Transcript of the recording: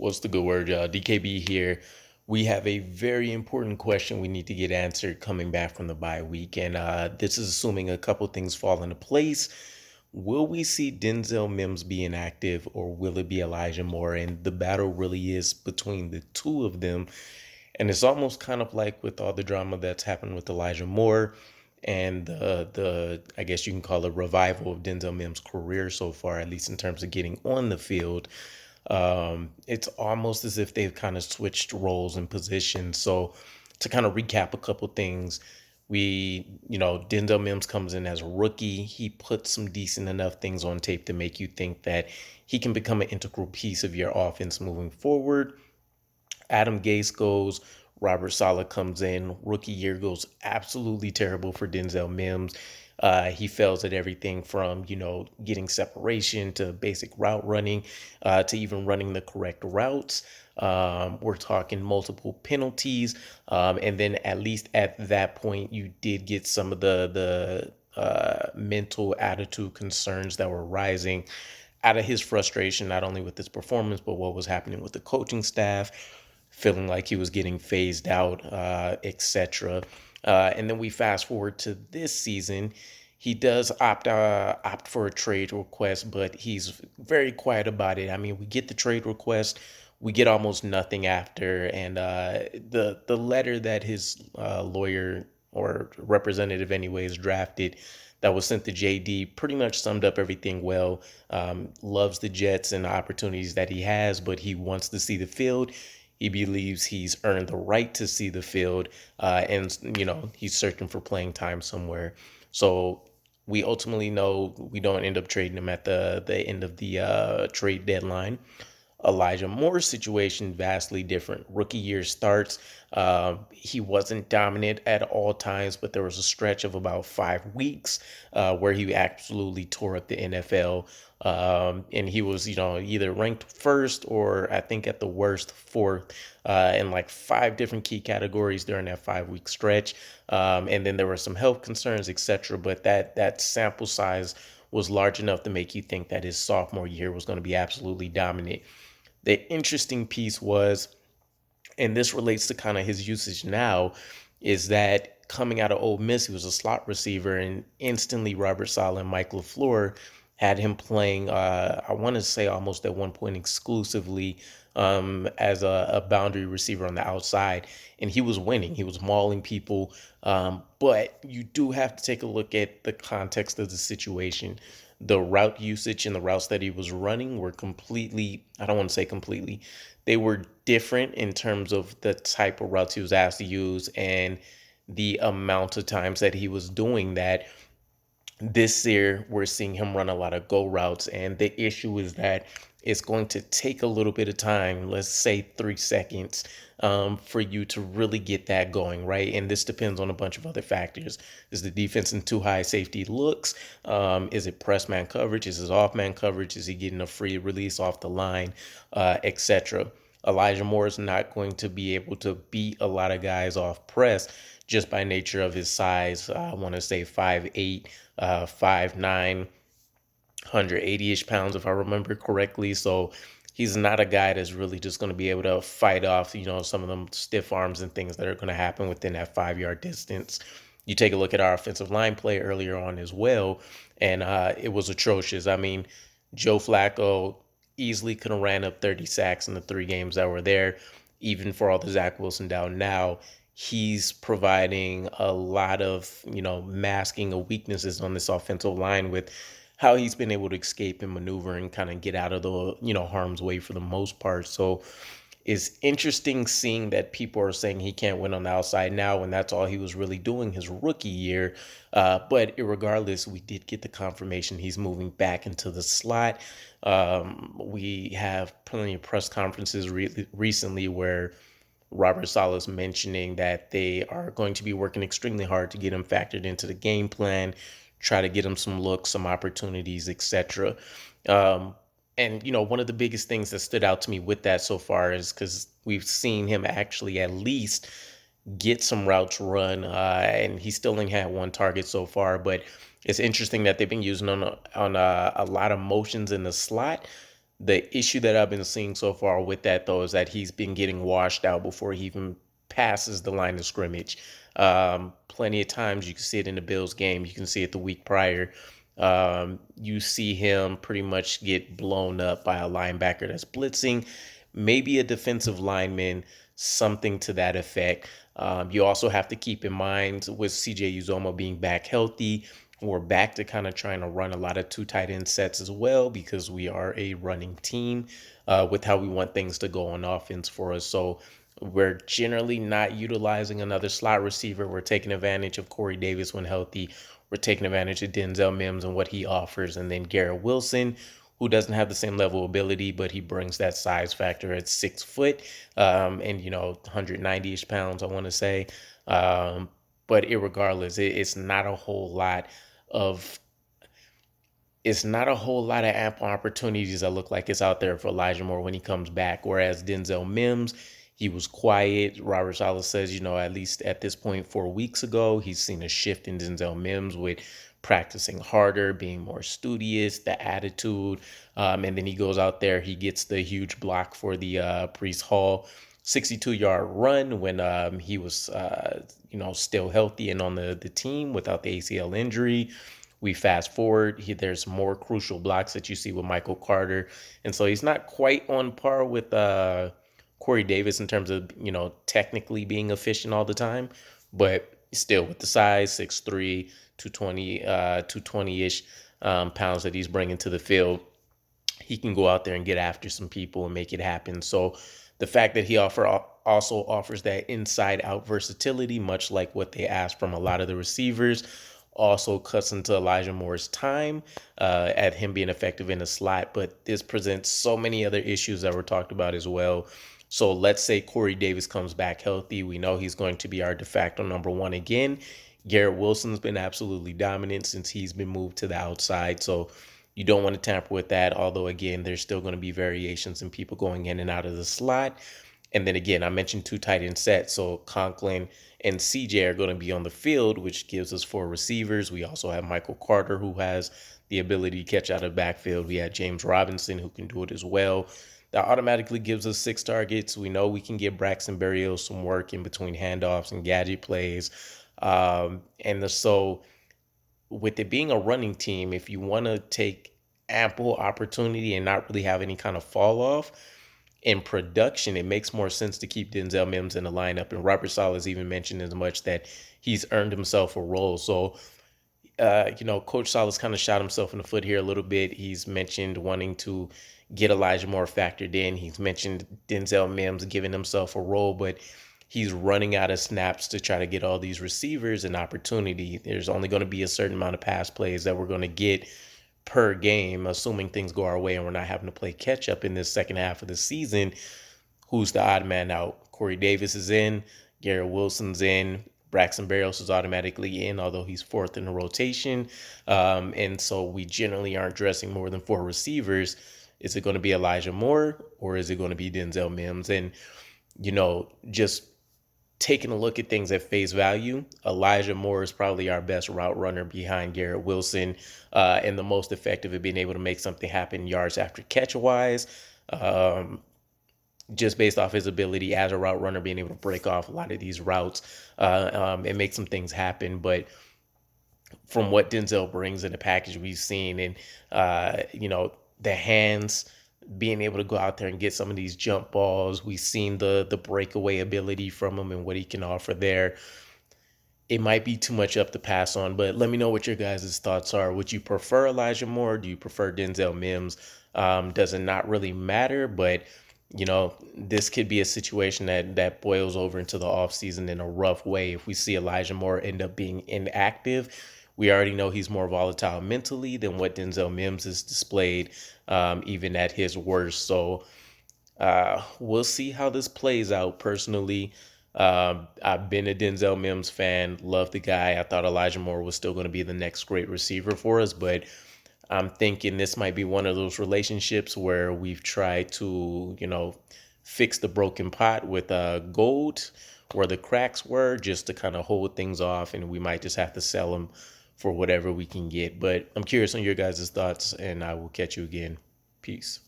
What's the good word, y'all? DKB here. We have a very important question we need to get answered coming back from the bye week. And this is assuming a couple things fall into place. Will we see Denzel Mims be inactive or will it be Elijah Moore? And the battle really is between the two of them. And it's almost kind of like with all the drama that's happened with Elijah Moore and the I guess you can call it revival of Denzel Mims' career so far, at least in terms of getting on the field. It's almost as if they've kind of switched roles and positions. So to kind of recap a couple things, Denzel Mims comes in as a rookie. He puts some decent enough things on tape to make you think that he can become an integral piece of your offense moving forward. Adam Gase goes. Robert Saleh comes in. Rookie year goes absolutely terrible for Denzel Mims. He fails at everything from, getting separation to basic route running to even running the correct routes. We're talking multiple penalties. And then at least at that point, you did get some of the mental attitude concerns that were rising out of his frustration, not only with his performance, but what was happening with the coaching staff, feeling like he was getting phased out, etc. And then we fast forward to this season. He does opt for a trade request, but he's very quiet about it. I mean, we get the trade request, we get almost nothing after, and the letter that his lawyer or representative, anyways, drafted that was sent to JD pretty much summed up everything well. Loves the Jets and the opportunities that he has, but he wants to see the field. He believes he's earned the right to see the field, and he's searching for playing time somewhere. So we ultimately know we don't end up trading him at the end of the trade deadline. Elijah Moore's situation vastly different. Rookie year starts. He wasn't dominant at all times, but there was a stretch of about 5 weeks where he absolutely tore up the NFL. And he was, either ranked first or I think at the worst fourth in like 5 different key categories during that 5 week stretch. And then there were some health concerns, etc. But that sample size was large enough to make you think that his sophomore year was going to be absolutely dominant. The interesting piece was, and this relates to kind of his usage now, is that coming out of Ole Miss, he was a slot receiver, and instantly Robert Saleh and Mike LaFleur had him playing, I want to say almost at one point exclusively as a boundary receiver on the outside. And he was winning. He was mauling people. But you do have to take a look at the context of the situation. The route usage and the routes that he was running were completely, I don't want to say completely, they were different in terms of the type of routes he was asked to use and the amount of times that he was doing that. This year, we're seeing him run a lot of go routes, and the issue is that it's going to take a little bit of time, let's say 3 seconds, for you to really get that going, right? And this depends on a bunch of other factors. Is the defense in too high safety looks? Is it press man coverage? Is it off man coverage? Is he getting a free release off the line, etc.? Elijah Moore is not going to be able to beat a lot of guys off press just by nature of his size. I want to say 5'8", 5'9", 180-ish pounds, if I remember correctly. So he's not a guy that's really just going to be able to fight off, some of them stiff arms and things that are going to happen within that 5 yard distance. You take a look at our offensive line play earlier on as well, and it was atrocious. I mean, Joe Flacco easily could have ran up 30 sacks in the 3 games that were there, even for all the Zach Wilson down now. He's providing a lot of, masking of weaknesses on this offensive line with how he's been able to escape and maneuver and kind of get out of the, harm's way for the most part. So it's interesting seeing that people are saying he can't win on the outside now, and that's all he was really doing his rookie year. But regardless, we did get the confirmation he's moving back into the slot. We have plenty of press conferences recently where Robert Saleh's mentioning that they are going to be working extremely hard to get him factored into the game plan, try to get him some looks, some opportunities, etc. And one of the biggest things that stood out to me with that so far is because we've seen him actually at least get some routes run, and he still only had one target so far. But it's interesting that they've been using on a lot of motions in the slot. The issue that I've been seeing so far with that, though, is that he's been getting washed out before he even passes the line of scrimmage. Plenty of times you can see it in the Bills game. You can see it the week prior. You see him pretty much get blown up by a linebacker that's blitzing, maybe a defensive lineman, something to that effect. You also have to keep in mind with CJ Uzoma being back healthy, we're back to kind of trying to run a lot of two tight end sets as well because we are a running team with how we want things to go on offense for us. So we're generally not utilizing another slot receiver. We're taking advantage of Corey Davis when healthy. We're taking advantage of Denzel Mims and what he offers. And then Garrett Wilson, who doesn't have the same level of ability, but he brings that size factor at 6 foot and, 190-ish pounds, I want to say. But irregardless, it's not a whole lot of ample opportunities that look like it's out there for Elijah Moore when he comes back. Whereas Denzel Mims, he was quiet. Robert Saleh says, at least at this point 4 weeks ago, he's seen a shift in Denzel Mims with practicing harder, being more studious, the attitude. And then he goes out there, he gets the huge block for the Priest Hall 62-yard run when he was, still healthy and on the team without the ACL injury. We fast forward, there's more crucial blocks that you see with Michael Carter. And so he's not quite on par with Corey Davis in terms of, technically being efficient all the time. But still with the size, 6'3", 220-ish pounds that he's bringing to the field, he can go out there and get after some people and make it happen. So the fact that he also offers that inside out versatility, much like what they asked from a lot of the receivers, also cuts into Elijah Moore's time at him being effective in the slot. But this presents so many other issues that were talked about as well. So let's say Corey Davis comes back healthy. We know he's going to be our de facto number one again. Garrett Wilson's been absolutely dominant since he's been moved to the outside. So you don't want to tamper with that. Although, again, there's still going to be variations in people going in and out of the slot. And then again, I mentioned two tight end sets. So Conklin and CJ are going to be on the field, which gives us 4 receivers. We also have Michael Carter, who has the ability to catch out of the backfield. We have James Robinson, who can do it as well. That automatically gives us 6 targets. We know we can give Braxton Berrios some work in between handoffs and gadget plays. So with it being a running team, if you want to take ample opportunity and not really have any kind of fall off in production, it makes more sense to keep Denzel Mims in the lineup. And Robert Saleh has even mentioned as much that he's earned himself a role. So, Coach Saleh's kind of shot himself in the foot here a little bit. He's mentioned wanting to get Elijah Moore factored in. He's mentioned Denzel Mims giving himself a role, but he's running out of snaps to try to get all these receivers an opportunity. There's only going to be a certain amount of pass plays that we're going to get per game, assuming things go our way and we're not having to play catch up in this second half of the season. Who's the odd man out? Corey Davis is in, Garrett Wilson's in, Braxton Berrios is automatically in, although he's 4th in the rotation. And so we generally aren't dressing more than 4 receivers. Is it going to be Elijah Moore or is it going to be Denzel Mims? And, just taking a look at things at face value, Elijah Moore is probably our best route runner behind Garrett Wilson and the most effective at being able to make something happen yards after catch wise, just based off his ability as a route runner, being able to break off a lot of these routes and make some things happen. But from what Denzel brings in the package we've seen and, the hands, being able to go out there and get some of these jump balls. We've seen the breakaway ability from him and what he can offer there. It might be too much up to pass on, but let me know what your guys' thoughts are. Would you prefer Elijah Moore? Do you prefer Denzel Mims? Does it not really matter? But, this could be a situation that boils over into the offseason in a rough way. If we see Elijah Moore end up being inactive, we already know he's more volatile mentally than what Denzel Mims has displayed, even at his worst. So we'll see how this plays out. Personally, I've been a Denzel Mims fan, love the guy. I thought Elijah Moore was still going to be the next great receiver for us, but I'm thinking this might be one of those relationships where we've tried to, fix the broken pot with gold where the cracks were just to kind of hold things off, and we might just have to sell them for whatever we can get. But I'm curious on your guys' thoughts, and I will catch you again. Peace.